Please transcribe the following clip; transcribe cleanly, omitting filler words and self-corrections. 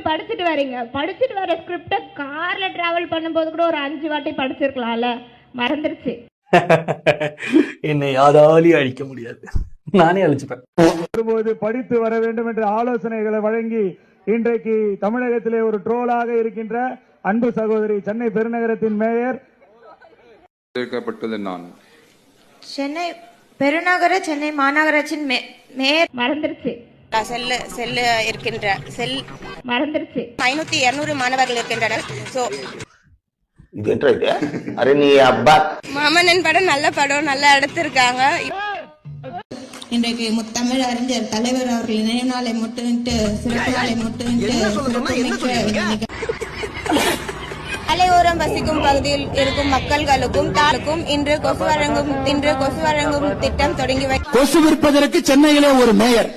படிச்சுட்டு வரீங்க, படிச்சுட்டு வர ஸ்கிரிப்ட கார்ல டிராவல் பண்ணும்போது கூட ஒரு 5 வாட்டி படிச்சிருக்கலாம்ல, மறந்துருச்சு. என்னை யாராலையும் அழிக்க முடியாது, நானே அழிச்சுப்பேன். படித்து வர வேண்டும் என்ற ஆலோசனைகளை வழங்கி இன்றைக்கு தமிழகத்திலே ஒரு ட்ரோலாக இருக்கின்ற அன்பு சகோதரி சென்னை பெருநகரத்தின் மேயர் நான் சென்னை பெருநகர சென்னை மாநகராட்சியின் மேயர் மறந்துருச்சு. செல் இருக்கின்ற செல் மறந்துருச்சு. 500 200 மாணவர்கள் இருக்கின்றனர். சோ இது என்ன இது? அரே நீ அப்பா மாமன்னன் படம் நல்ல படம், நல்லா எடுத்திருக்காங்க. இன்றைக்கு முத்தமிழ் அறிஞர் தலைவர் அவர்கள் நினைவு நாளை முன்னிட்டு சிறப்பு நாளை முன்னிட்டு மலையோரம் வசிக்கும் பகுதியில் இருக்கும் மக்களுக்கும் தாலுக்கும் இன்று கொசு வழங்கும் திட்டம் தொடங்கி கொசு விற்பதற்கு சென்னையிலே ஒரு மேயர்